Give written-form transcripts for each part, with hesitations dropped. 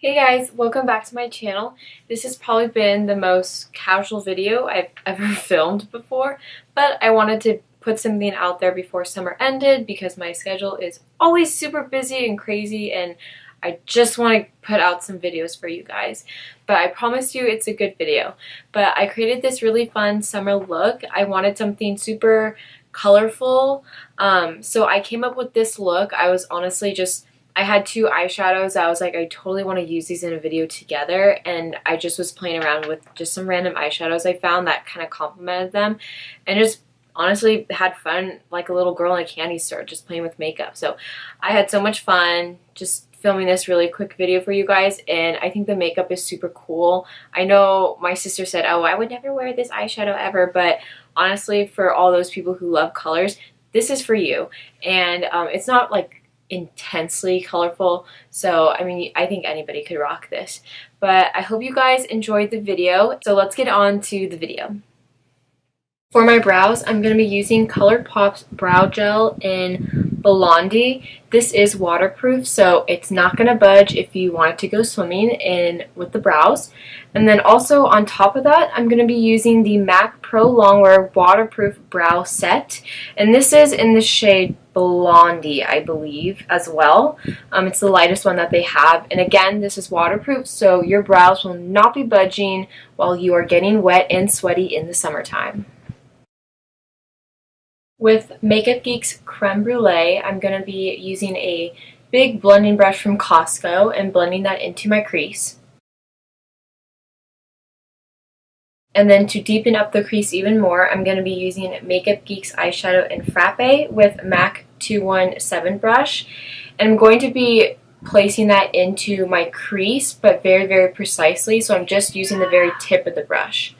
Hey guys, welcome back to my channel. This has probably been the most casual video I've ever filmed before, but I wanted to put something out there before summer ended because my schedule is always super busy and crazy and I just want to put out some videos for you guys. But I promise you it's a good video. But I created this really fun summer look. I wanted something super colorful, so I came up with this look. I was honestly I had two eyeshadows. I was like, I totally want to use these in a video together, and I just was playing around with just some random eyeshadows I found that kind of complemented them, and just honestly had fun like a little girl in a candy store just playing with makeup. So I had so much fun just filming this really quick video for you guys, and I think the makeup is super cool. I know my sister said, oh, I would never wear this eyeshadow ever, but honestly, for all those people who love colors, this is for you. And it's not like intensely colorful, so I mean, I think anybody could rock this. But I hope you guys enjoyed the video, so let's get on to the video. For my brows, I'm going to be using Colourpop's Brow Gel in Blondie. This is waterproof, so it's not going to budge if you want to go swimming in with the brows. And then also on top of that, I'm going to be using the MAC Prolong Waterproof Brow Set. And this is in the shade Blondie, I believe, as well. It's the lightest one that they have. And again, this is waterproof, so your brows will not be budging while you are getting wet and sweaty in the summertime. With MakeupGeek's Creme Brûlée, I'm going to be using a big blending brush from Costco and blending that into my crease. And then to deepen up the crease even more, I'm going to be using MakeupGeek's eyeshadow in Frappe with MAC 217 brush. And I'm going to be placing that into my crease, but very, very precisely, so I'm just using the very tip of the brush.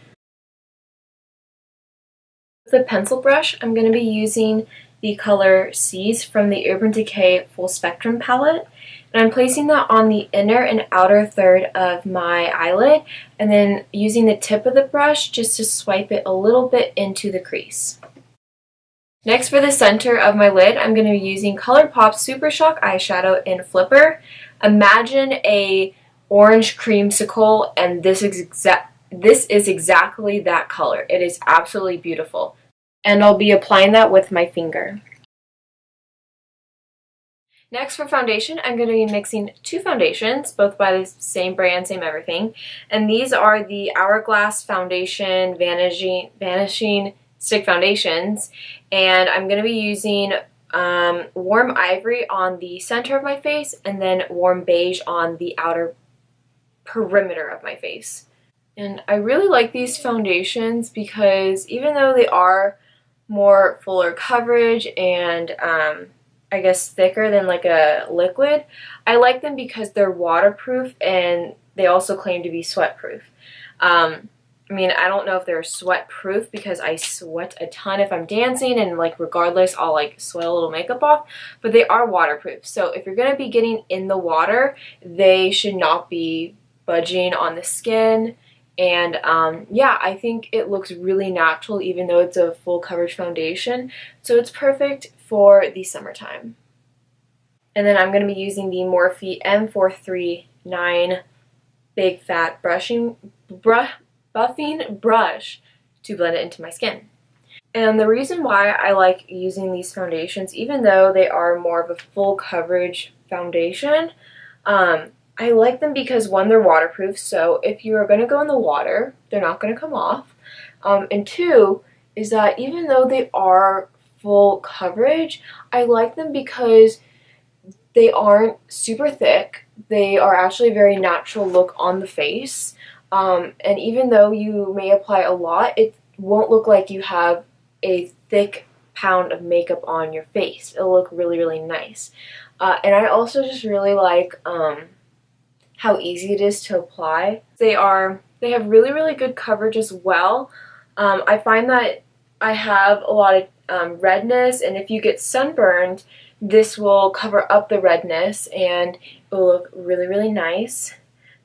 With the pencil brush, I'm going to be using the color C's from the Urban Decay Full Spectrum palette. And I'm placing that on the inner and outer third of my eyelid, and then using the tip of the brush just to swipe it a little bit into the crease. Next, for the center of my lid, I'm going to be using Colourpop Super Shock eyeshadow in Flipper. Imagine a orange creamsicle, and this is exactly that color. It is absolutely beautiful. And I'll be applying that with my finger. Next, for foundation, I'm going to be mixing two foundations, both by the same brand, same everything. And these are the Hourglass Foundation Vanishing Stick Foundations. And I'm going to be using Warm Ivory on the center of my face and then Warm Beige on the outer perimeter of my face. And I really like these foundations because even though they are more fuller coverage and I guess thicker than like a liquid, I like them because they're waterproof and they also claim to be sweat proof. I mean, I don't know if they're sweat proof because I sweat a ton if I'm dancing, and like regardless I'll like sweat a little makeup off, but they are waterproof. So if you're going to be getting in the water, they should not be budging on the skin. And yeah, I think it looks really natural even though it's a full coverage foundation. So it's perfect for the summertime. And then I'm going to be using the Morphe M439 Big Fat Buffing Brush to blend it into my skin. And the reason why I like using these foundations, even though they are more of a full coverage foundation, I like them because, one, they're waterproof, so if you are going to go in the water, they're not going to come off. And two, is that even though they are full coverage, I like them because they aren't super thick. They are actually a very natural look on the face. And even though you may apply a lot, it won't look like you have a thick pound of makeup on your face. It'll look really, really nice. And I also just really like how easy it is to apply. They have really, really good coverage as well. I find that I have a lot of redness, and if you get sunburned, this will cover up the redness and it will look really, really nice.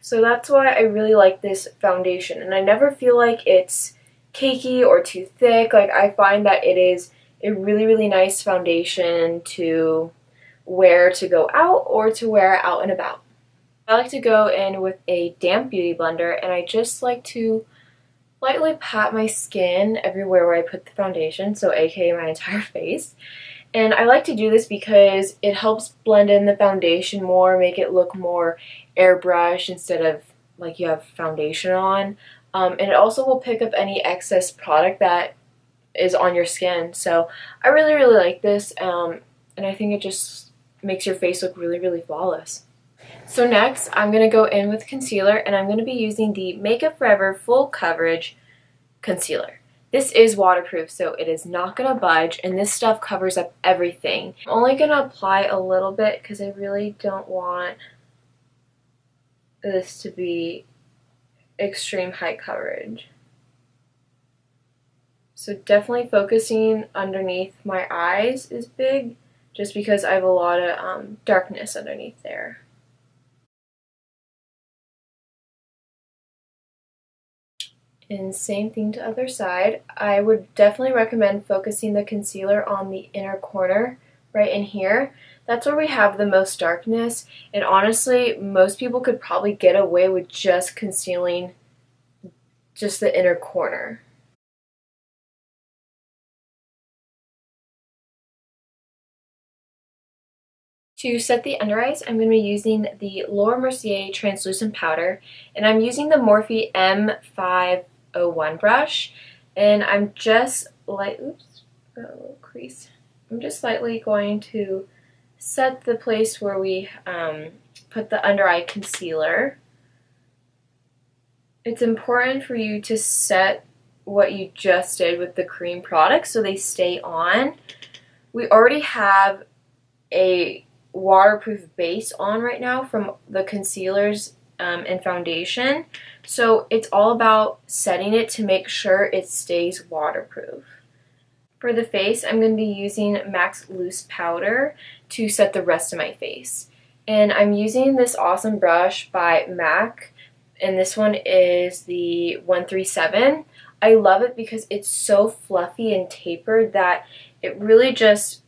So that's why I really like this foundation, and I never feel like it's cakey or too thick. Like, I find that it is a really, really nice foundation to wear to go out or to wear out and about. I like to go in with a damp beauty blender, and I just like to lightly pat my skin everywhere where I put the foundation, so aka my entire face. And I like to do this because it helps blend in the foundation more, make it look more airbrushed instead of like you have foundation on. And it also will pick up any excess product that is on your skin. So I really, really like this, and I think it just makes your face look really, really flawless. So next, I'm going to go in with concealer, and I'm going to be using the MakeupForever Full Coverage Concealer. This is waterproof, so it is not going to budge, and this stuff covers up everything. I'm only going to apply a little bit because I really don't want this to be extreme high coverage. So definitely focusing underneath my eyes is big, just because I have a lot of darkness underneath there. And same thing to other side. I would definitely recommend focusing the concealer on the inner corner, right in here. That's where we have the most darkness, and honestly, most people could probably get away with just concealing just the inner corner. To set the under eyes, I'm going to be using the Laura Mercier translucent powder, and I'm using the Morphe M501 brush, and I'm just like, oops, got a little crease. I'm just slightly going to set the place where we put the under eye concealer. It's important for you to set what you just did with the cream products so they stay on. We already have a waterproof base on right now from the concealers and foundation, so it's all about setting it to make sure it stays waterproof. For the face, I'm going to be using MAC's loose powder to set the rest of my face, and I'm using this awesome brush by MAC, and this one is the 137. I love it because it's so fluffy and tapered that it really just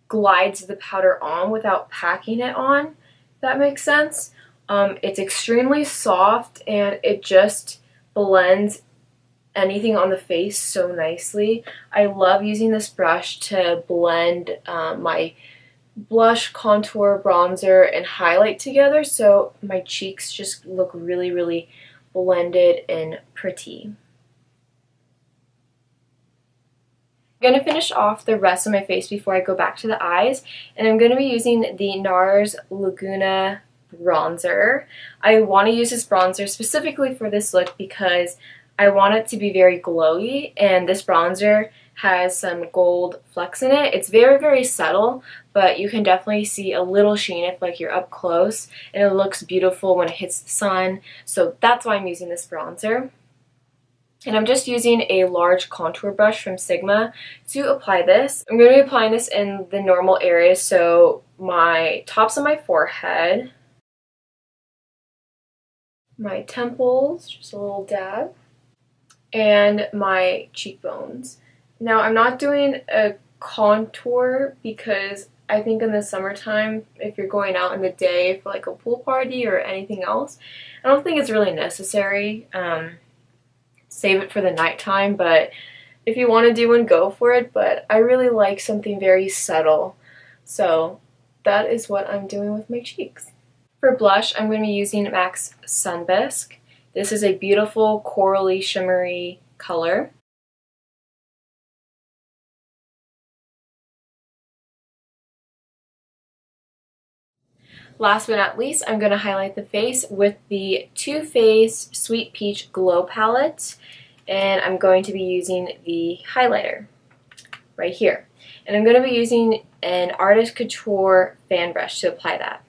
glides the powder on without packing it on, if that makes sense. It's extremely soft, and it just blends anything on the face so nicely. I love using this brush to blend my blush, contour, bronzer, and highlight together, so my cheeks just look really, really blended and pretty. I'm going to finish off the rest of my face before I go back to the eyes, and I'm going to be using the Nars Laguna bronzer. I want to use this bronzer specifically for this look because I want it to be very glowy, and this bronzer has some gold flecks in it. It's very, very subtle, but you can definitely see a little sheen if like you're up close, and it looks beautiful when it hits the sun, so that's why I'm using this bronzer. And I'm just using a large contour brush from Sigma to apply this. I'm going to be applying this in the normal areas, so my tops of my forehead, my temples, just a little dab, and my cheekbones. Now, I'm not doing a contour because I think in the summertime, if you're going out in the day for like a pool party or anything else, I don't think it's really necessary. Save it for the nighttime, but if you want to do one, go for it. But I really like something very subtle, so that is what I'm doing with my cheeks. For blush, I'm going to be using MAC's Sunbasque. This is a beautiful corally shimmery color. Last but not least, I'm going to highlight the face with the Too Faced Sweet Peach Glow Palette, and I'm going to be using the highlighter right here. And I'm going to be using an Artist Couture fan brush to apply that.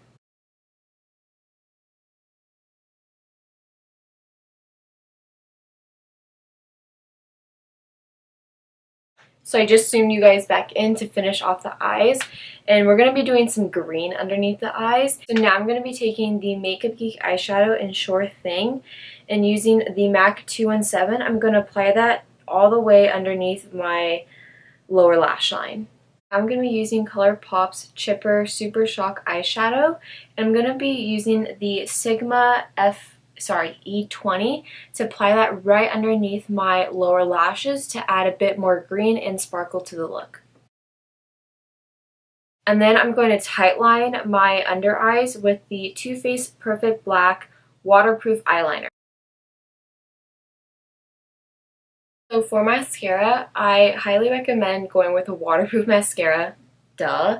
So I just zoomed you guys back in to finish off the eyes, and we're going to be doing some green underneath the eyes. So now I'm going to be taking the Makeupgeek eyeshadow in Sure Thing and using the MAC 217. I'm going to apply that all the way underneath my lower lash line. I'm going to be using Colourpop's Chipper Super Shock Eyeshadow, and I'm going to be using the Sigma E20 to apply that right underneath my lower lashes to add a bit more green and sparkle to the look. And then I'm going to tightline my under eyes with the Too Faced Perfect Black Waterproof Eyeliner. So for mascara, I highly recommend going with a waterproof mascara, duh.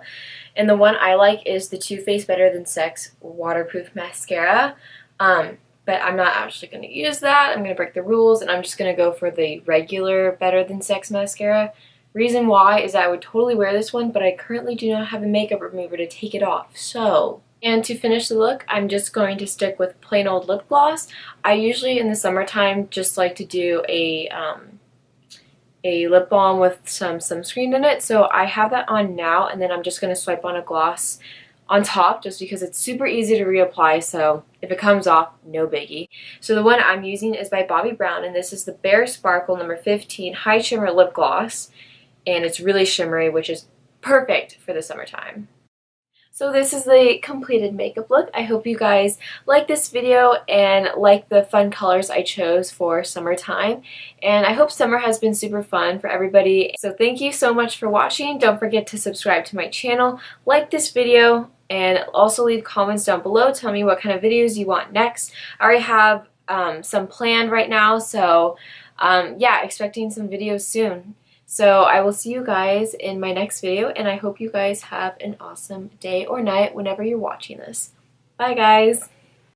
And the one I like is the Too Faced Better Than Sex Waterproof Mascara. But I'm not actually going to use that. I'm going to break the rules, and I'm just going to go for the regular Better Than Sex mascara. Reason why is that I would totally wear this one, but I currently do not have a makeup remover to take it off. So, and to finish the look, I'm just going to stick with plain old lip gloss. I usually in the summertime just like to do a lip balm with some sunscreen in it. So I have that on now, and then I'm just going to swipe on a gloss on top just because it's super easy to reapply, so if it comes off, no biggie. So the one I'm using is by Bobbi Brown, and this is the Bare Sparkle number 15 High Shimmer Lip Gloss, and it's really shimmery, which is perfect for the summertime. So this is the completed makeup look. I hope you guys like this video and like the fun colors I chose for summertime. And I hope summer has been super fun for everybody. So thank you so much for watching. Don't forget to subscribe to my channel, like this video, and also leave comments down below. Tell me what kind of videos you want next. I already have some planned right now, so yeah, expecting some videos soon. So I will see you guys in my next video, and I hope you guys have an awesome day or night whenever you're watching this. Bye guys!